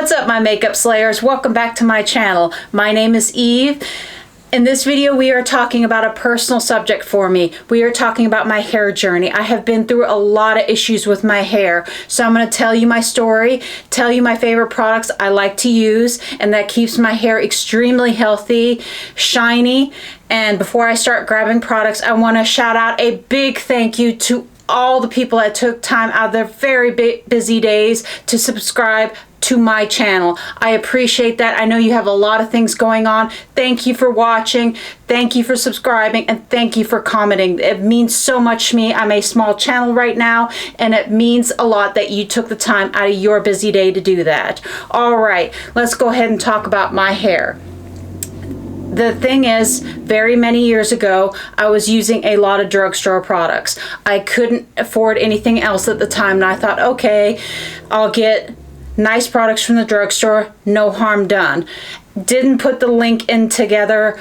What's up, my makeup slayers? Welcome back to my channel. My name is Eve. In this video, we are talking about a personal subject for me. We are talking about my hair journey. I have been through a lot of issues with my hair. So I'm going to tell you my story, tell you my favorite products I like to use, and that keeps my hair extremely healthy, shiny. And before I start grabbing products, I want to shout out a big thank you to all the people that took time out of their very busy days to subscribe to my channel. I appreciate that. I know you have a lot of things going on. Thank you for watching. Thank you for subscribing, and thank you for commenting. It means so much to me. I'm a small channel right now, and it means a lot that you took the time out of your busy day to do that. All right, let's go ahead and talk about my hair. The thing is, very many years ago, I was using a lot of drugstore products. I couldn't afford anything else at the time, and I thought, okay, I'll get nice products from the drugstore, no harm done. Didn't put the link in together.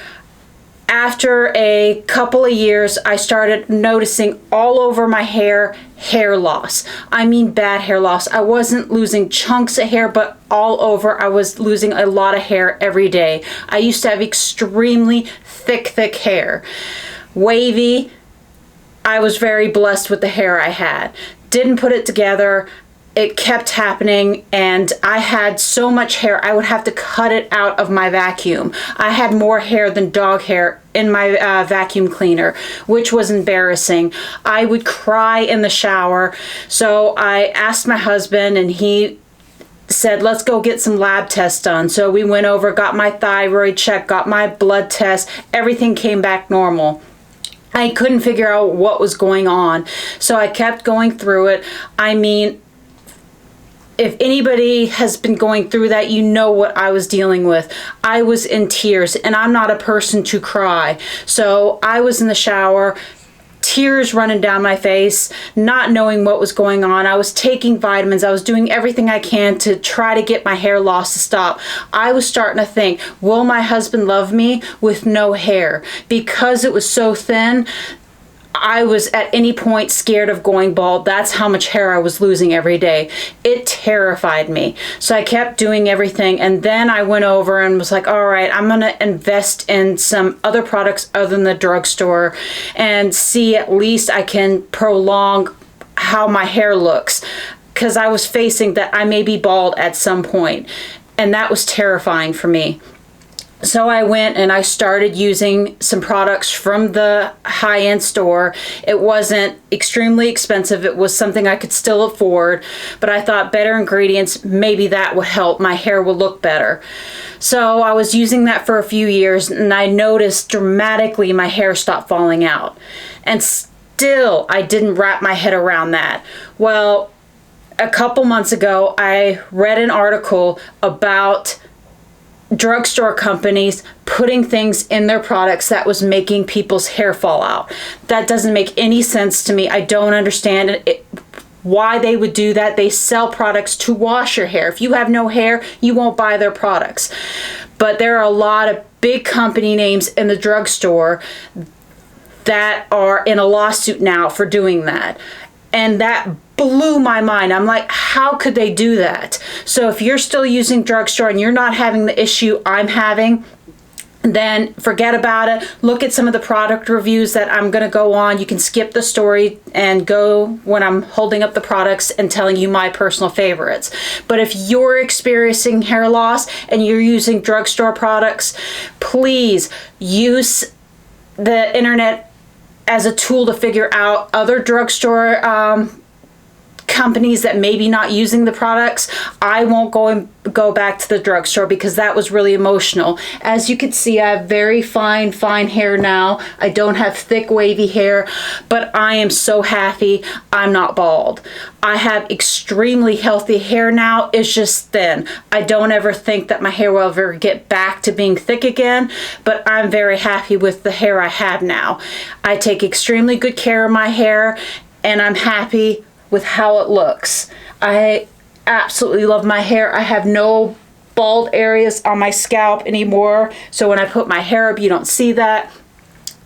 After a couple of years, I started noticing all over my hair loss. I mean bad hair loss. I wasn't losing chunks of hair, but all over I was losing a lot of hair every day. I used to have extremely thick hair. Wavy. I was very blessed with the hair I had. Didn't put it together. It kept happening, and I had so much hair I would have to cut it out of my vacuum. I had more hair than dog hair in my vacuum cleaner, which was embarrassing. I would cry in the shower, so I asked my husband, and he said, let's go get some lab tests done. So we went over, got my thyroid checked, got my blood test. Everything came back normal. I couldn't figure out what was going on, so I kept going through it. I mean, if anybody has been going through that, you know what I was dealing with. I was in tears, and I'm not a person to cry. So I was in the shower, tears running down my face, not knowing what was going on. I was taking vitamins. I was doing everything I can to try to get my hair loss to stop. I was starting to think, will my husband love me with no hair? Because it was so thin, I was at any point scared of going bald. That's how much hair I was losing every day. It terrified me. So I kept doing everything, and then I went over and was like, all right, I'm going to invest in some other products other than the drugstore and see at least I can prolong how my hair looks, because I was facing that I may be bald at some point, and that was terrifying for me. So I went and I started using some products from the high-end store. It wasn't extremely expensive. It was something I could still afford, but I thought better ingredients, maybe that would help. My hair will look better. So I was using that for a few years, and I noticed dramatically my hair stopped falling out. And still, I didn't wrap my head around that. Well, a couple months ago, I read an article about drugstore companies putting things in their products that was making people's hair fall out. That doesn't make any sense to me. I don't understand why they would do that. They sell products to wash your hair. If you have no hair, you won't buy their products. But there are a lot of big company names in the drugstore that are in a lawsuit now for doing that. And that blew my mind. I'm like, how could they do that? So if you're still using drugstore and you're not having the issue I'm having, then forget about it. Look at some of the product reviews that I'm going to go on. You can skip the story and go when I'm holding up the products and telling you my personal favorites. But if you're experiencing hair loss and you're using drugstore products, please use the internet as a tool to figure out other drugstore companies that maybe not using the products. I won't go back to the drugstore because that was really emotional. As you can see, I have very fine hair now. I don't have thick wavy hair, but I am so happy I'm not bald. I have extremely healthy hair now. It's just thin. I don't ever think that my hair will ever get back to being thick again, but I'm very happy with the hair I have now. I take extremely good care of my hair, and I'm happy with how it looks. I absolutely love my hair. I have no bald areas on my scalp anymore, so when I put my hair up, you don't see that.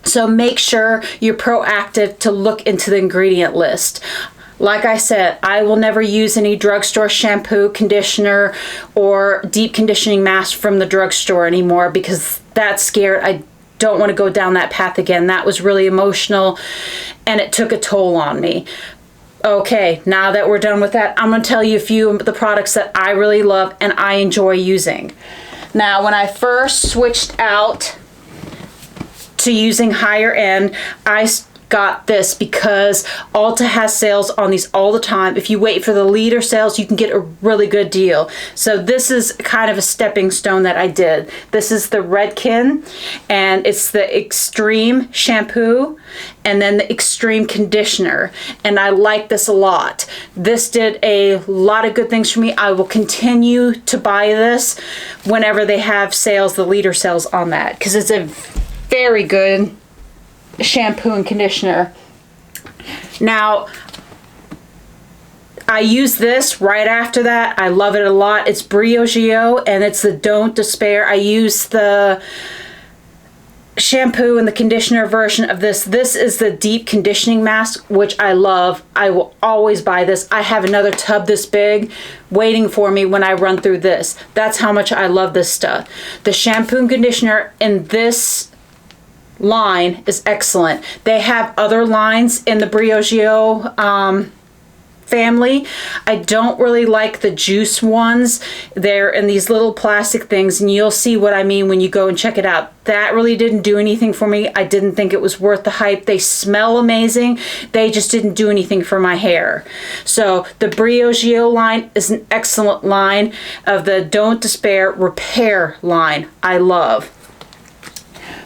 So make sure you're proactive to look into the ingredient list. Like I said, I will never use any drugstore shampoo, conditioner, or deep conditioning mask from the drugstore anymore because that's scared. I don't want to go down that path again. That was really emotional and it took a toll on me. Okay, now that we're done with that, I'm going to tell you a few of the products that I really love and I enjoy using. Now, when I first switched out to using higher end, I got this because Ulta has sales on these all the time. If you wait for the leader sales, you can get a really good deal. So this is kind of a stepping stone that I did. This is the Redken, and it's the Extreme shampoo and then the Extreme conditioner, and I like this a lot. This did a lot of good things for me. I will continue to buy this whenever they have sales, the leader sales on that, because it's a very good shampoo and conditioner. Now, I use this right after that. I love it a lot. It's Briogeo and it's the Don't Despair. I use the shampoo and the conditioner version of this. This is the deep conditioning mask, which I love. I will always buy this. I have another tub this big waiting for me when I run through this. That's how much I love this stuff. The shampoo and conditioner in this line is excellent. They have other lines in the Briogeo family. I don't really like the juice ones. They're in these little plastic things, and you'll see what I mean when you go and check it out. That really didn't do anything for me. I didn't think it was worth the hype. They smell amazing. They just didn't do anything for my hair. So the Briogeo line is an excellent line of the Don't Despair Repair line. I love.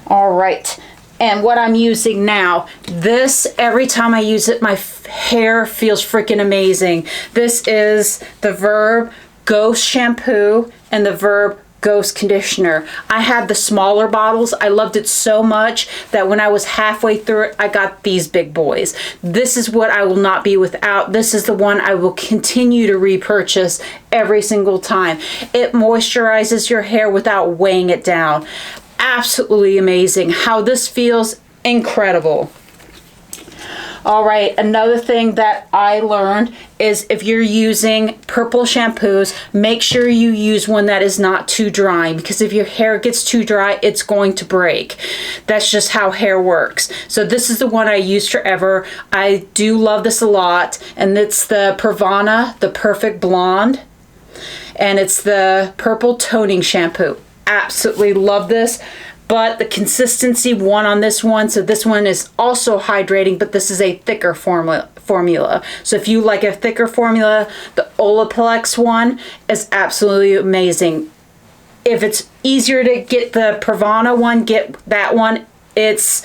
All right, and what I'm using now, this, every time I use it, my hair feels freaking amazing. This is the Verb Ghost shampoo and the Verb Ghost conditioner. I have the smaller bottles. I loved it so much that when I was halfway through it, I got these big boys. This is what I will not be without. This is the one I will continue to repurchase every single time. It moisturizes your hair without weighing it down. Absolutely amazing. How this feels, incredible. All right, another thing that I learned is if you're using purple shampoos, make sure you use one that is not too dry, because if your hair gets too dry, it's going to break. That's just how hair works. So this is the one I used forever. I do love this a lot, and it's the Pravana, the Perfect Blonde, and it's the purple toning shampoo. Absolutely love this, but the consistency won on this one. So this one is also hydrating, but this is a thicker formula. So if you like a thicker formula, the Olaplex one is absolutely amazing. If it's easier to get the Pravana one, get that one. It's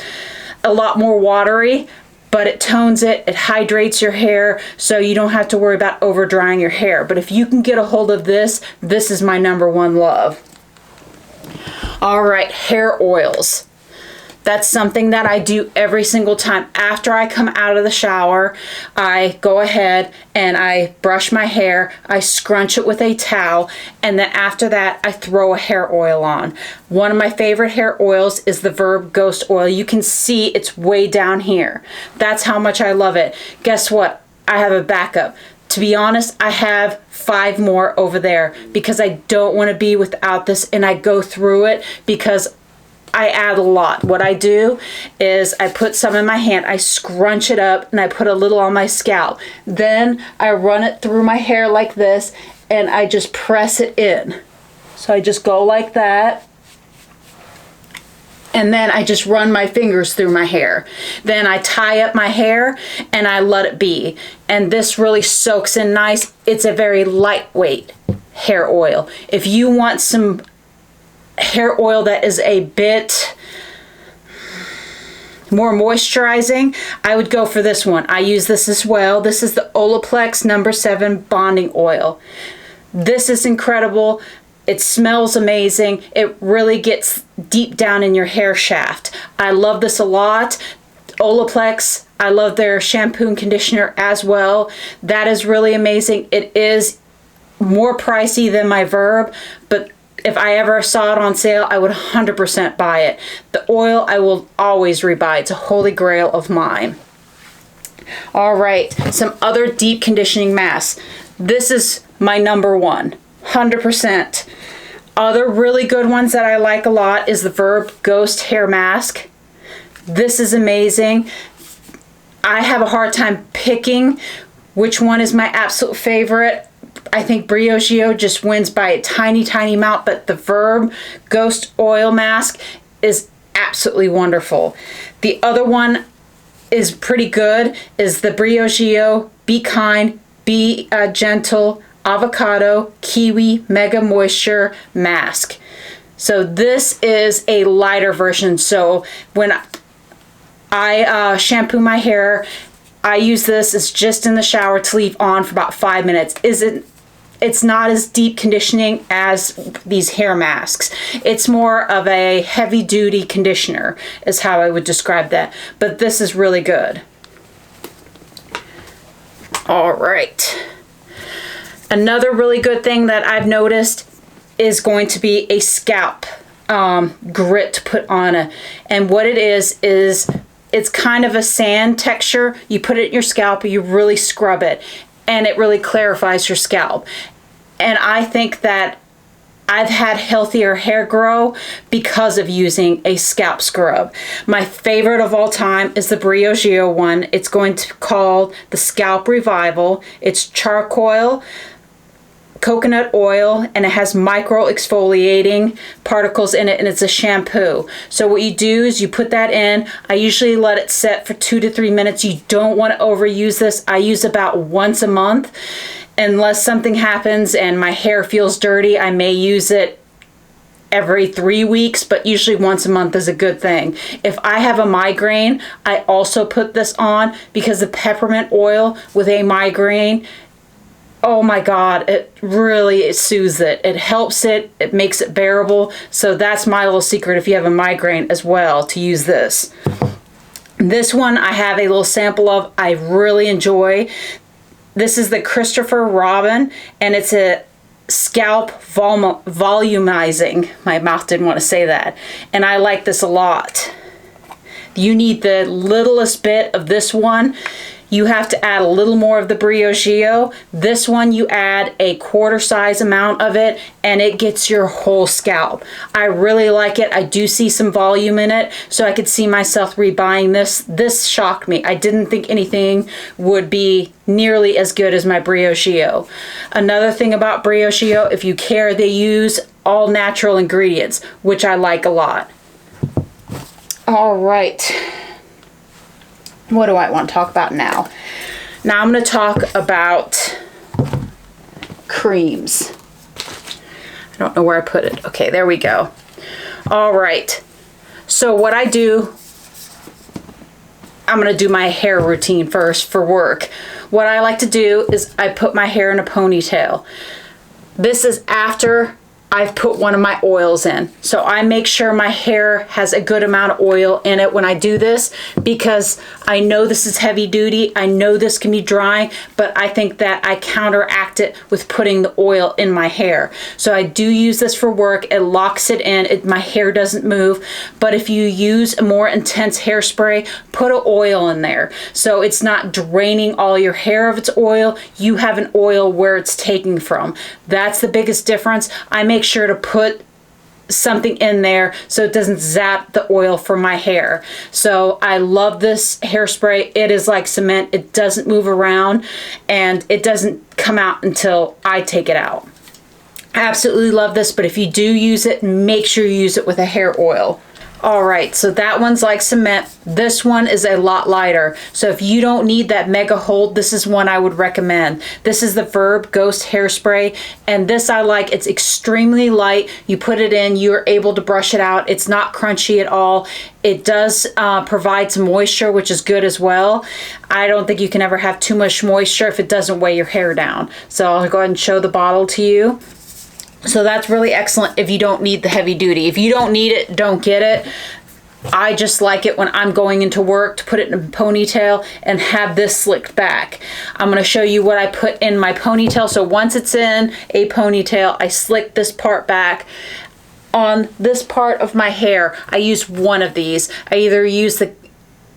a lot more watery, but it tones it, it hydrates your hair, so you don't have to worry about over drying your hair. But if you can get a hold of this, this is my #1 love. All right, hair oils. That's something that I do every single time. After I come out of the shower, I go ahead and I brush my hair, I scrunch it with a towel, and then after that, I throw a hair oil on. One of my favorite hair oils is the Verb Ghost Oil. You can see it's way down here. That's how much I love it. Guess what? I have a backup. To be honest, I have 5 more over there because I don't want to be without this, and I go through it because I add a lot. What I do is I put some in my hand, I scrunch it up, and I put a little on my scalp. Then I run it through my hair like this, and I just press it in. So I just go like that. And then I just run my fingers through my hair. Then I tie up my hair and I let it be. And this really soaks in nice. It's a very lightweight hair oil. If you want some hair oil that is a bit more moisturizing, I would go for this one. I use this as well. This is the Olaplex #7 Bonding Oil. This is incredible. It smells amazing. It really gets deep down in your hair shaft. I love this a lot. Olaplex, I love their shampoo and conditioner as well. That is really amazing. It is more pricey than my Verb, but if I ever saw it on sale, I would 100% buy it. The oil, I will always rebuy. It's a holy grail of mine. All right, some other deep conditioning masks. This is my number one, 100%. Other really good ones that I like a lot is the Verb Ghost Hair Mask. This is amazing. I have a hard time picking which one is my absolute favorite. I think Briogeo just wins by a tiny, tiny amount, but the Verb Ghost Oil Mask is absolutely wonderful. The other one is pretty good, is the Briogeo Be Kind, Be Gentle Avocado Kiwi Mega Moisture Mask. So this is a lighter version. So when I shampoo my hair, I use this. It's just in the shower to leave on for about 5 minutes. It's not as deep conditioning as these hair masks. It's more of a heavy duty conditioner is how I would describe that. But this is really good. All right. Another really good thing that I've noticed is going to be a scalp grit to put on. And what it is it's kind of a sand texture. You put it in your scalp, you really scrub it, and it really clarifies your scalp. And I think that I've had healthier hair grow because of using a scalp scrub. My favorite of all time is the Briogeo one. It's going to be called the Scalp Revival. It's charcoal, coconut oil, and it has micro exfoliating particles in it, and it's a shampoo. So what you do is you put that in. I usually let it set for 2 to 3 minutes. You don't want to overuse this. I use about once a month. Unless something happens and my hair feels dirty, I may use it every 3 weeks, but usually once a month is a good thing. If I have a migraine, I also put this on because the peppermint oil with a migraine, oh my God, it really soothes it. It helps it. It makes it bearable. So that's my little secret if you have a migraine as well, to use this. This one I have a little sample of. I really enjoy. This is the Christopher Robin, and it's a scalp volumizing. My mouth didn't want to say that. And I like this a lot. You need the littlest bit of this one. You have to add a little more of the Briogeo. This one you add a quarter size amount of it and it gets your whole scalp. I really like it. I do see some volume in it, so I could see myself rebuying this. This shocked me. I didn't think anything would be nearly as good as my Briogeo. Another thing about Briogeo, if you care, they use all natural ingredients, which I like a lot. All right. What do I want to talk about now? Now I'm going to talk about creams. I don't know where I put it. Okay, there we go. All right. So what I do, I'm going to do my hair routine first for work. What I like to do is I put my hair in a ponytail. This is after I've put one of my oils in. So I make sure my hair has a good amount of oil in it when I do this, because I know this is heavy duty. I know this can be dry, but I think that I counteract it with putting the oil in my hair. So I do use this for work. It locks it in. My hair doesn't move. But if you use a more intense hairspray, put an oil in there. So it's not draining all your hair of its oil. You have an oil where it's taking from. That's the biggest difference. I make sure to put something in there so it doesn't zap the oil from my hair. So I love this hairspray. It is like cement. It doesn't move around and it doesn't come out until I take it out. I absolutely love this, but if you do use it, make sure you use it with a hair oil. All right, so that one's like cement. This one is a lot lighter. So if you don't need that mega hold, this is one I would recommend. This is the Verb Ghost Hairspray, and this I like. It's extremely light. You put it in, you're able to brush it out. It's not crunchy at all. It does provide some moisture, which is good as well. I don't think you can ever have too much moisture if it doesn't weigh your hair down. So I'll go ahead and show the bottle to you. So that's really excellent if you don't need the heavy duty. If you don't need it, don't get it. I just like it when I'm going into work to put it in a ponytail and have this slicked back. I'm going to show you what I put in my ponytail. So once it's in a ponytail, I slick this part back. On this part of my hair, I use one of these. I either use the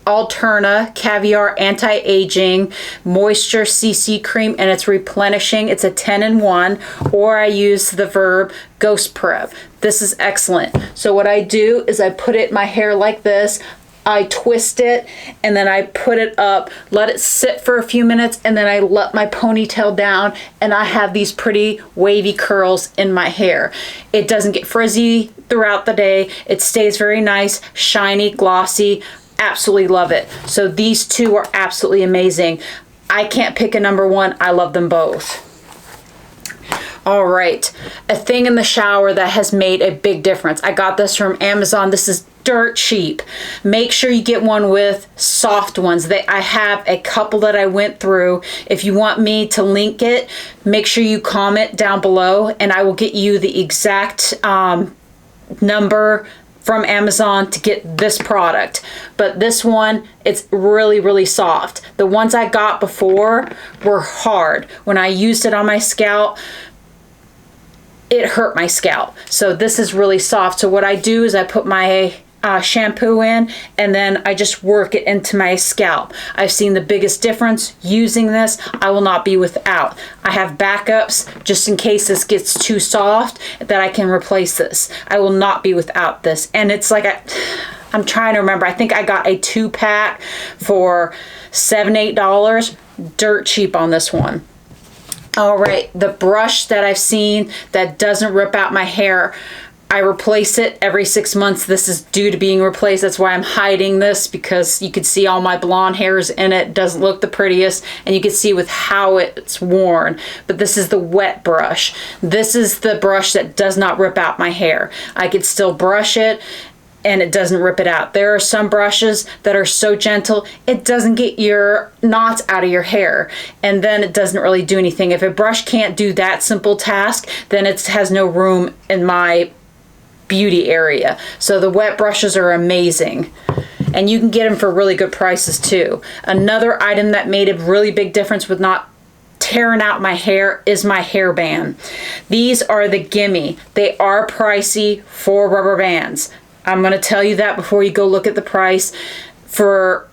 Alterna Caviar Anti-Aging Moisture CC Cream, and it's replenishing. It's a 10-in-1, or I use the Verb Ghost Prep. This is excellent. So what I do is I put it in my hair like this. I twist it, and then I put it up, let it sit for a few minutes, and then I let my ponytail down, and I have these pretty wavy curls in my hair. It doesn't get frizzy throughout the day. It stays very nice, shiny, glossy. Absolutely love it. So these two are absolutely amazing. I can't pick a number one. I love them both. All right, a thing in the shower that has made a big difference. I got this from Amazon. This is dirt cheap. Make sure you get one with soft ones. I have a couple that I went through. If you want me to link it, make sure you comment down below, and I will get you the exact number from Amazon to get this product. But this one, it's really, really soft. The ones I got before were hard. When I used it on my scalp, it hurt my scalp. So this is really soft. So what I do is I put my shampoo in, and then I just work it into my scalp. I've seen the biggest difference using this. I will not be without. I have backups just in case this gets too soft that I can replace this. I will not be without this. And it's like I'm trying to remember. I think I got a 2-pack for $7, $8. Dirt cheap on this one. All right, the brush that I've seen that doesn't rip out my hair, I replace it every 6 months. This is due to being replaced. That's why I'm hiding this, because you can see all my blonde hairs in it. It doesn't look the prettiest, and you can see with how it's worn. But this is the wet brush. This is the brush that does not rip out my hair. I could still brush it, and it doesn't rip it out. There are some brushes that are so gentle, it doesn't get your knots out of your hair, and then it doesn't really do anything. If a brush can't do that simple task, then it has no room in my beauty area. So the wet brushes are amazing, and you can get them for really good prices too. Another item that made a really big difference with not tearing out my hair is my hairband. These are the Gimme. They are pricey for rubber bands. I'm going to tell you that before you go look at the price. For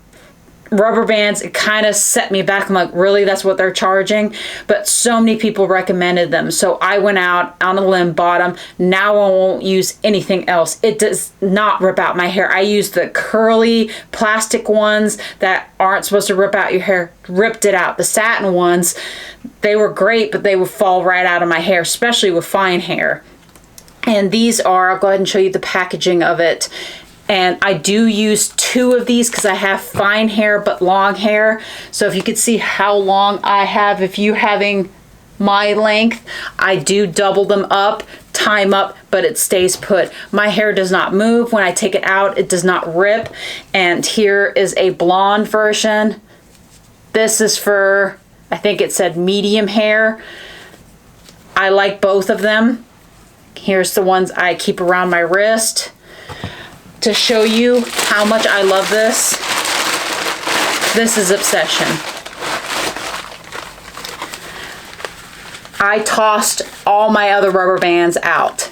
rubber bands, it kind of set me back. I'm like, really? That's what they're charging? But so many people recommended them. So I went out on a limb, bought them. Now I won't use anything else. It does not rip out my hair. I use the curly plastic ones that aren't supposed to rip out your hair. Ripped it out. The satin ones, they were great, but they would fall right out of my hair, especially with fine hair. And these are, I'll go ahead and show you the packaging of it. And I do use 2 of these because I have fine hair but long hair. So if you could see how long I have, if you're having my length, I do double them up, time up, but it stays put. My hair does not move. When I take it out, it does not rip. And here is a blonde version. This is for, I think it said medium hair. I like both of them. Here's the ones I keep around my wrist to show you how much I love this. This is obsession. I tossed all my other rubber bands out.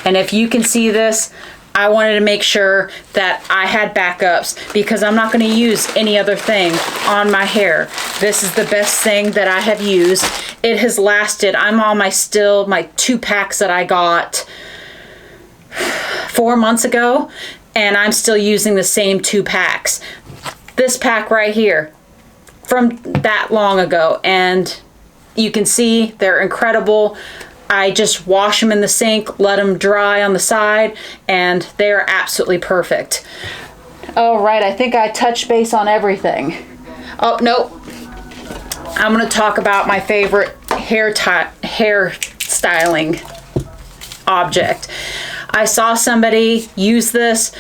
And if you can see this, I wanted to make sure that I had backups because I'm not going to use any other thing on my hair. This is the best thing that I have used. It has lasted. I'm on my 2 packs that I got 4 months ago, and I'm still using the same 2 packs. This pack right here from that long ago, and you can see they're incredible. I just wash them in the sink, let them dry on the side, and they're absolutely perfect. All right, I think I touched base on everything. Oh, nope. I'm going to talk about my favorite hair styling object. I saw somebody use this.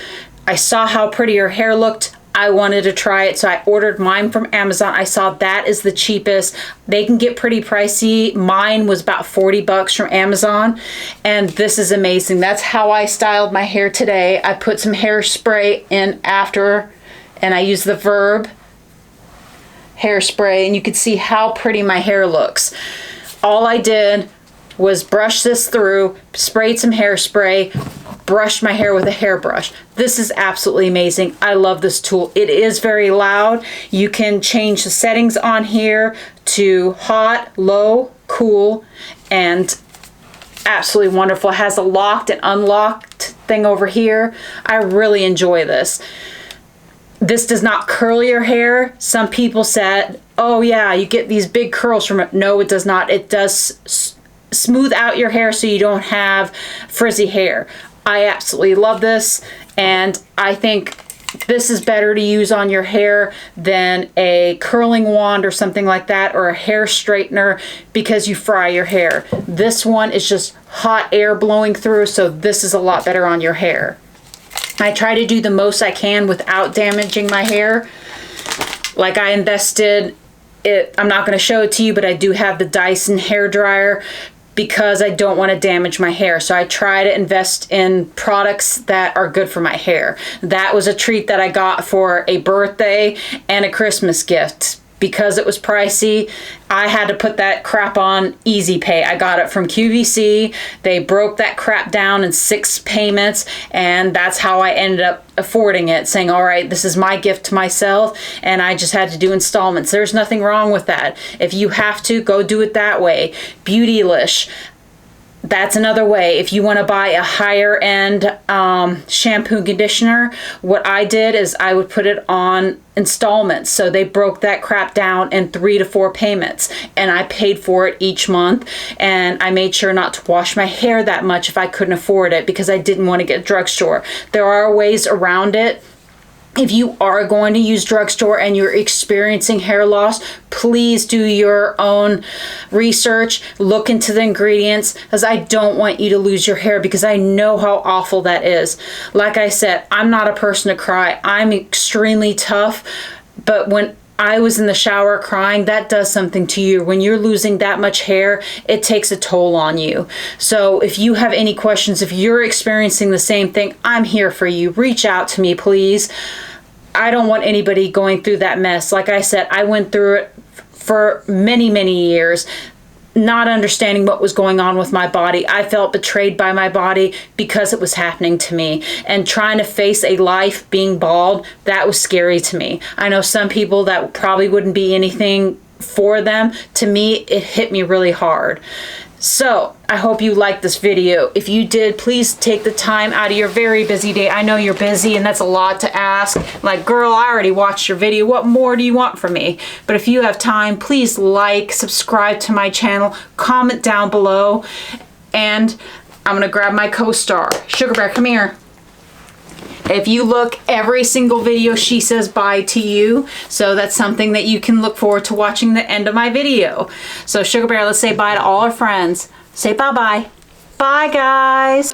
I saw how pretty her hair looked. I wanted to try it, so I ordered mine from Amazon. I saw that is the cheapest. They can get pretty pricey. Mine was about $40 from Amazon, and this is amazing. That's how I styled my hair today. I put some hairspray in after, and I used the Verb hairspray, and you can see how pretty my hair looks. All I did was brush this through, sprayed some hairspray, brushed my hair with a hairbrush. This is absolutely amazing. I love this tool. It is very loud. You can change the settings on here to hot, low, cool, and absolutely wonderful. It has a locked and unlocked thing over here. I really enjoy this. This does not curl your hair. Some people said, oh yeah, you get these big curls from it. No, it does not. It does smooth out your hair so you don't have frizzy hair. I absolutely love this, and I think this is better to use on your hair than a curling wand or something like that, or a hair straightener, because you fry your hair. This one is just hot air blowing through, so this is a lot better on your hair. I try to do the most I can without damaging my hair. Like, I invested it, I'm not going to show it to you, but I do have the Dyson hair dryer because I don't want to damage my hair. So I try to invest in products that are good for my hair. That was a treat that I got for a birthday and a Christmas gift. Because it was pricey, I had to put that crap on Easy Pay. I got it from QVC. They broke that crap down in 6 payments, and that's how I ended up affording it, saying, all right, this is my gift to myself, and I just had to do installments. There's nothing wrong with that. If you have to, go do it that way. Beautylish. That's another way. If you want to buy a higher end shampoo and conditioner, what I did is I would put it on installments. So they broke that crap down in 3 to 4 payments, and I paid for it each month. And I made sure not to wash my hair that much if I couldn't afford it, because I didn't want to get drugstore. There are ways around it. If you are going to use drugstore and you're experiencing hair loss, please do your own research. Look into the ingredients, because I don't want you to lose your hair, because I know how awful that is. Like I said, I'm not a person to cry. I'm extremely tough, but when I was in the shower crying, that does something to you. When you're losing that much hair, it takes a toll on you. So if you have any questions, if you're experiencing the same thing, I'm here for you. Reach out to me, please. I don't want anybody going through that mess. Like I said, I went through it for many, many years, not understanding what was going on with my body. I felt betrayed by my body because it was happening to me. And trying to face a life being bald, that was scary to me. I know some people that probably wouldn't be anything for them. To me, it hit me really hard. So I hope you liked this video. If you did, please take the time out of your very busy day. I know you're busy and that's a lot to ask. Like, girl, I already watched your video. What more do you want from me? But if you have time, please like, subscribe to my channel, comment down below, and I'm gonna grab my co-star. Sugar Bear, come here. If you look, every single video she says bye to you. So that's something that you can look forward to watching the end of my video. So Sugar Bear, let's say bye to all our friends. Say bye-bye. Bye, guys.